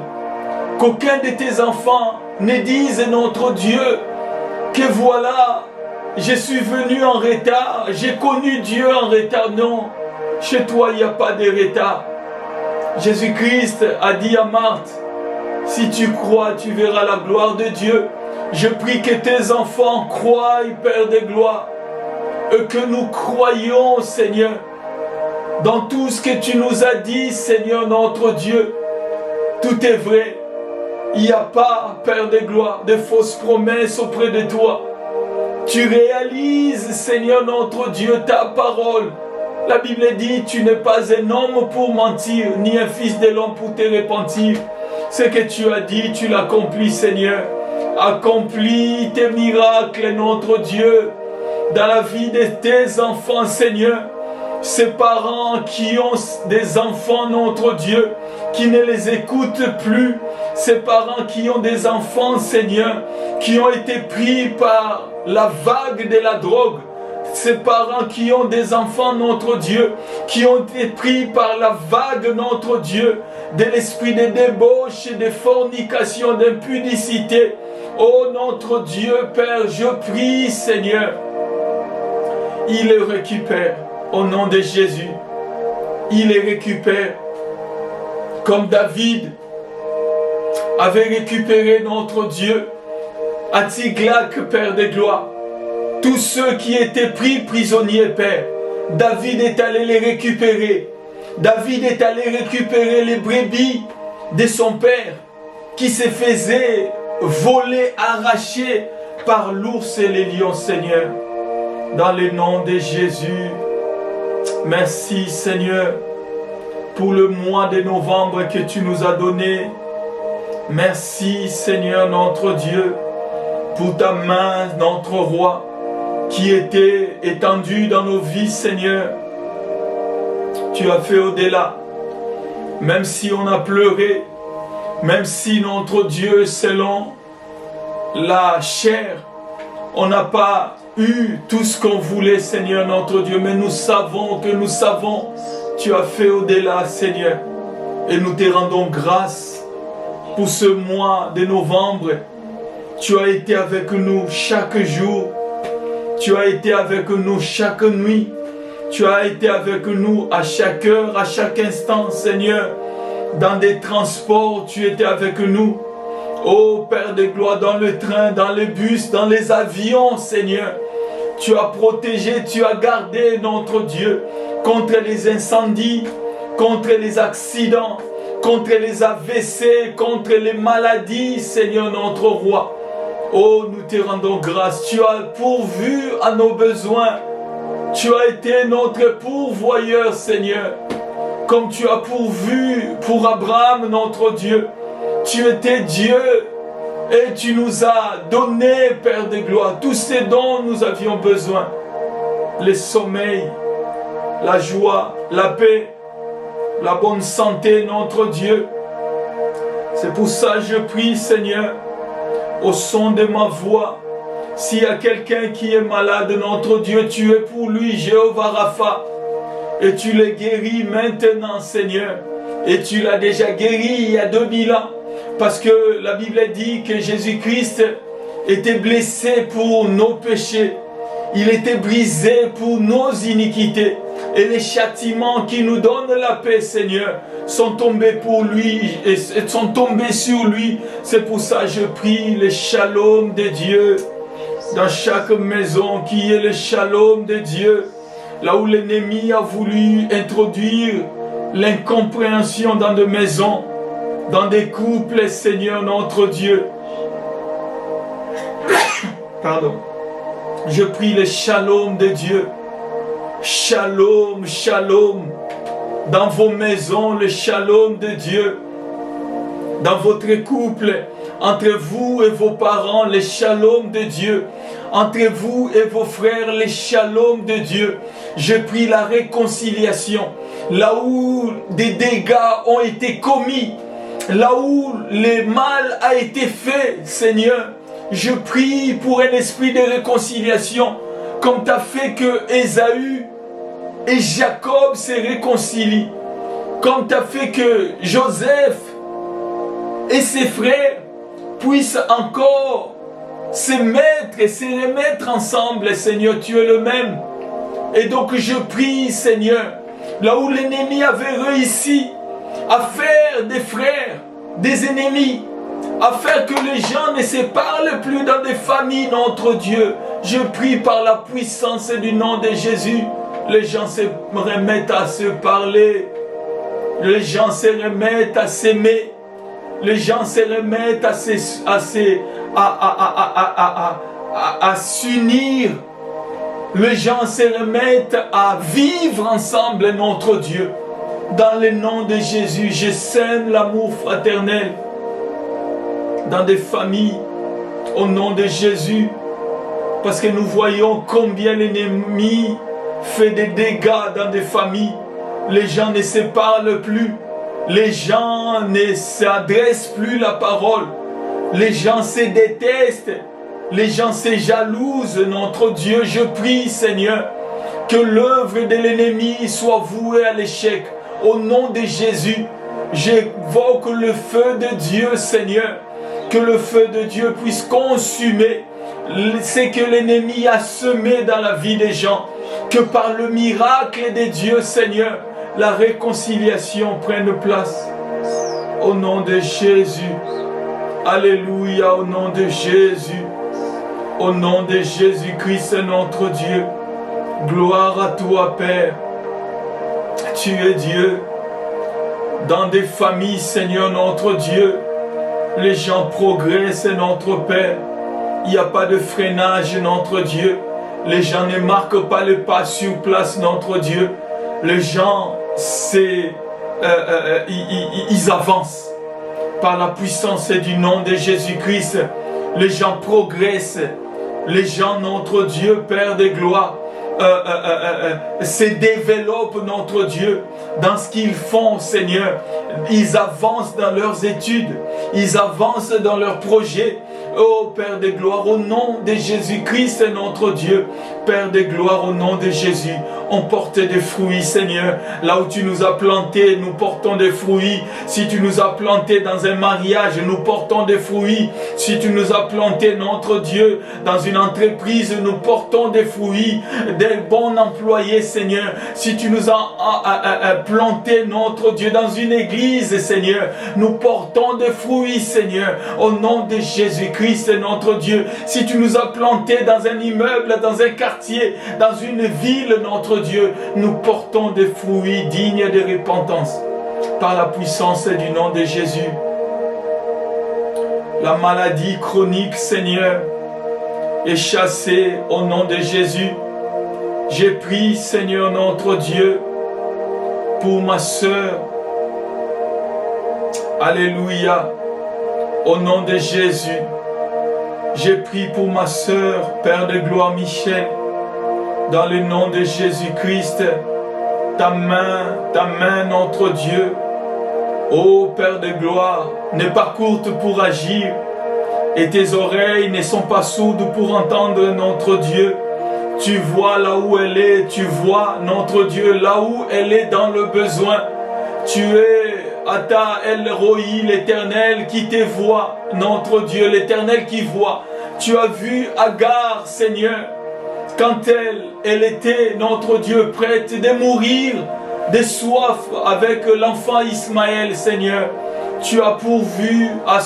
Qu'aucun de tes enfants ne dise, notre Dieu, que voilà, je suis venu en retard, j'ai connu Dieu en retard. Non, chez toi il n'y a pas de retard. Jésus-Christ a dit à Marthe, si tu crois, tu verras la gloire de Dieu. Je prie que tes enfants croient, Père de gloire, et que nous croyons, Seigneur, dans tout ce que tu nous as dit, Seigneur notre Dieu. Tout est vrai. Il n'y a pas, Père de gloire, de fausses promesses auprès de toi. Tu réalises, Seigneur notre Dieu, ta parole. La Bible dit, tu n'es pas un homme pour mentir, ni un fils de l'homme pour te repentir. Ce que tu as dit, tu l'accomplis, Seigneur. Accomplis tes miracles, notre Dieu, dans la vie de tes enfants, Seigneur. Ces parents qui ont des enfants, notre Dieu, qui ne les écoutent plus. Ces parents qui ont des enfants, Seigneur, qui ont été pris par la vague de la drogue. ces parents qui ont des enfants, notre Dieu, qui ont été pris par la vague, notre Dieu, de l'esprit de débauche, de fornication, d'impudicité. Oh notre Dieu, Père, je prie, Seigneur, il les récupère au nom de Jésus. Il les récupère comme David avait récupéré, notre Dieu, à Tiglac, Père de gloire, tous ceux qui étaient pris prisonniers, Père. David est allé les récupérer. David est allé récupérer les brebis de son père qui se faisaient voler, arracher par l'ours et les lions, Seigneur. Dans le nom de Jésus, merci, Seigneur, pour le mois de novembre que tu nous as donné. Merci, Seigneur, notre Dieu, pour ta main, notre roi, qui était étendue dans nos vies, Seigneur. Tu as fait au-delà. Même si on a pleuré, même si, notre Dieu, selon la chair, on n'a pas eu tout ce qu'on voulait, Seigneur, notre Dieu, mais nous savons, tu as fait au-delà, Seigneur. Et nous te rendons grâce pour ce mois de novembre. Tu as été avec nous chaque jour. Tu as été avec nous chaque nuit. Tu as été avec nous à chaque heure, à chaque instant, Seigneur. Dans des transports, tu étais avec nous. Oh Père de gloire, dans le train, dans les bus, dans les avions, Seigneur. Tu as protégé, tu as gardé, notre Dieu, contre les incendies, contre les accidents, contre les AVC, contre les maladies, Seigneur, notre roi. Oh, nous te rendons grâce. Tu as pourvu à nos besoins. Tu as été notre pourvoyeur, Seigneur. Comme tu as pourvu pour Abraham, notre Dieu. Tu étais Dieu et tu nous as donné, Père de gloire, tout ce dont nous avions besoin. Le sommeil, la joie, la paix, la bonne santé, notre Dieu. C'est pour ça que je prie, Seigneur, au son de ma voix, s'il y a quelqu'un qui est malade, notre Dieu, tu es pour lui Jéhovah Rapha. Et tu le guéris maintenant, Seigneur. Et tu l'as déjà guéri il y a 2000 ans. Parce que la Bible dit que Jésus-Christ était blessé pour nos péchés. Il était brisé pour nos iniquités. Et les châtiments qui nous donnent la paix, Seigneur, sont tombés pour lui et sont tombés sur lui. C'est pour ça que je prie le shalom de Dieu dans chaque maison, qui est le shalom de Dieu. Là où l'ennemi a voulu introduire l'incompréhension dans des maisons, dans des couples, Seigneur notre Dieu. Pardon. Je prie le shalom de Dieu. Shalom, shalom. Dans vos maisons, le shalom de Dieu. Dans votre couple, entre vous et vos parents, le shalom de Dieu. Entre vous et vos frères, le shalom de Dieu. Je prie la réconciliation. Là où des dégâts ont été commis, là où le mal a été fait, Seigneur, je prie pour un esprit de réconciliation, comme tu as fait que Ésaü et Jacob se réconcilient, comme tu as fait que Joseph et ses frères puissent encore se mettre et se remettre ensemble. Seigneur, tu es le même. Et donc je prie, Seigneur, là où l'ennemi avait réussi à faire des frères, des ennemis, à faire que les gens ne se parlent plus dans des familles, notre Dieu, je prie par la puissance du nom de Jésus, les gens se remettent à se parler, les gens se remettent à s'aimer, les gens se remettent à s'unir, les gens se remettent à vivre ensemble, notre Dieu. Dans le nom de Jésus, je sème l'amour fraternel dans des familles, au nom de Jésus, parce que nous voyons combien l'ennemi fait des dégâts dans des familles. Les gens ne se parlent plus, les gens ne s'adressent plus la parole, les gens se détestent, Les gens se jalousent, notre Dieu. Je prie, Seigneur, que l'œuvre de l'ennemi soit vouée à l'échec. Au nom de Jésus, j'évoque le feu de Dieu, Seigneur. Que le feu de Dieu puisse consumer ce que l'ennemi a semé dans la vie des gens. Que par le miracle de Dieu, Seigneur, la réconciliation prenne place. Au nom de Jésus. Alléluia, au nom de Jésus. Au nom de Jésus-Christ, notre Dieu. Gloire à toi, Père. Tu es Dieu. Dans des familles, Seigneur, notre Dieu, les gens progressent, notre Père. Il n'y a pas de freinage, notre Dieu. Les gens ne marquent pas le pas sur place, notre Dieu. Les gens, ils avancent. Par la puissance du nom de Jésus-Christ, les gens progressent. Les gens, notre Dieu, Père de gloire, se développent, notre Dieu, dans ce qu'ils font, Seigneur. Ils avancent dans leurs études, ils avancent dans leurs projets. Oh Père de gloire, au nom de Jésus-Christ, notre Dieu, Père de gloire, au nom de Jésus, on porte des fruits, Seigneur. Là où tu nous as plantés, nous portons des fruits. Si tu nous as plantés dans un mariage, nous portons des fruits. Si tu nous as plantés, notre Dieu, dans une entreprise, nous portons des fruits, des bons employés, Seigneur. Si tu nous as plantés, notre Dieu, dans une église, Seigneur, nous portons des fruits, Seigneur, au nom de Jésus-Christ, notre Dieu. Si tu nous as plantés dans un immeuble, dans un quartier, dans une ville, notre Dieu, nous portons des fruits dignes de repentance par la puissance du nom de Jésus. La maladie chronique, Seigneur, est chassée au nom de Jésus. J'ai prié, Seigneur, notre Dieu, pour ma sœur. Alléluia. Au nom de Jésus. J'ai prié pour ma sœur, Père de gloire Michel. Dans le nom de Jésus-Christ, ta main, notre Dieu, ô Père de gloire, n'est pas courte pour agir, et tes oreilles ne sont pas sourdes pour entendre, notre Dieu. Tu vois là où elle est, tu vois, notre Dieu, là où elle est dans le besoin. Tu es Ata El Roi, l'Éternel qui te voit, notre Dieu, l'Éternel qui voit. Tu as vu Agar, Seigneur, quand elle était, notre Dieu, prête de mourir de soif avec l'enfant Ismaël, Seigneur. Tu as pourvu à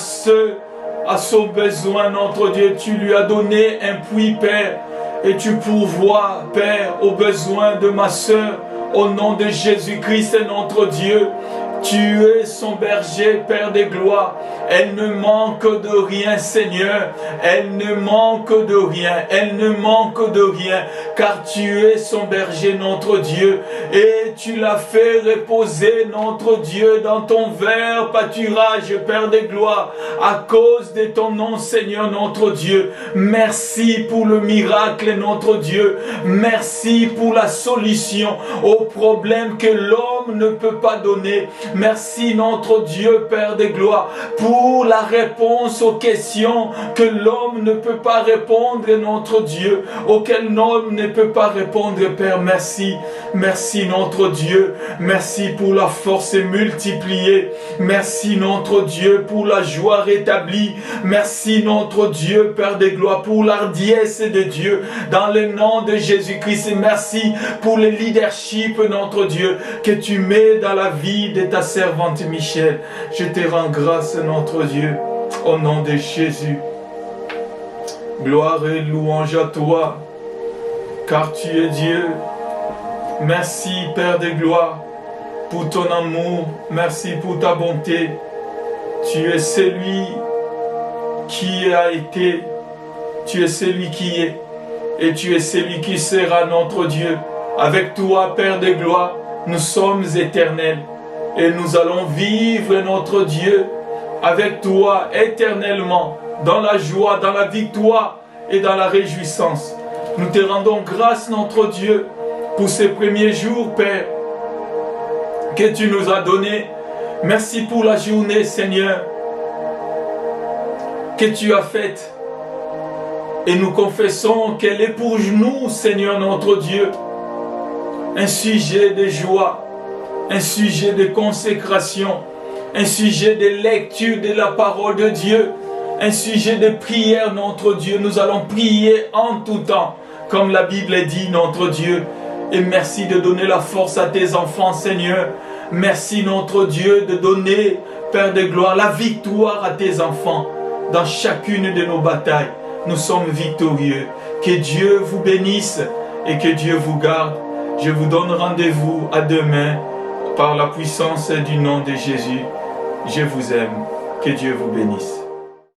son besoin, notre Dieu. Tu lui as donné un puits, Père. Et tu pourvois, Père, aux besoins de ma sœur. Au nom de Jésus-Christ, notre Dieu. Tu es son berger, Père de gloire. Elle ne manque de rien, Seigneur. Elle ne manque de rien. Elle ne manque de rien. Car tu es son berger, notre Dieu. Et tu l'as fait reposer, notre Dieu, dans ton vert pâturage, Père de gloire. À cause de ton nom, Seigneur, notre Dieu. Merci pour le miracle, notre Dieu. Merci pour la solution aux problèmes que l'homme ne peut pas donner. Merci, notre Dieu, Père de gloire, pour la réponse aux questions que l'homme ne peut pas répondre, notre Dieu, auxquelles l'homme ne peut pas répondre, Père. Merci. Merci, notre Dieu. Merci pour la force multipliée. Merci, notre Dieu, pour la joie rétablie. Merci, notre Dieu, Père de gloire, pour l'ardiesse de Dieu. Dans le nom de Jésus-Christ, merci pour le leadership, notre Dieu, que tu mets dans la vie de ta servante Michel. Je te rends grâce, notre Dieu, au nom de Jésus. Gloire et louange à toi, car tu es Dieu. Merci, Père de gloire, pour ton amour. Merci pour ta bonté. Tu es celui qui a été, tu es celui qui est, et tu es celui qui sera, notre Dieu. Avec toi, Père de gloire, nous sommes éternels. Et nous allons vivre, notre Dieu, avec toi éternellement, dans la joie, dans la victoire et dans la réjouissance. Nous te rendons grâce, notre Dieu, pour ces premiers jours, Père, que tu nous as donnés. Merci pour la journée, Seigneur, que tu as faite. Et nous confessons qu'elle est pour nous, Seigneur notre Dieu, un sujet de joie, un sujet de consécration, un sujet de lecture de la parole de Dieu, un sujet de prière, notre Dieu. Nous allons prier en tout temps, comme la Bible dit, notre Dieu. Et merci de donner la force à tes enfants, Seigneur. Merci, notre Dieu, de donner, Père de gloire, la victoire à tes enfants dans chacune de nos batailles. Nous sommes victorieux. Que Dieu vous bénisse et que Dieu vous garde. Je vous donne rendez-vous à demain par la puissance du nom de Jésus. Je vous aime. Que Dieu vous bénisse.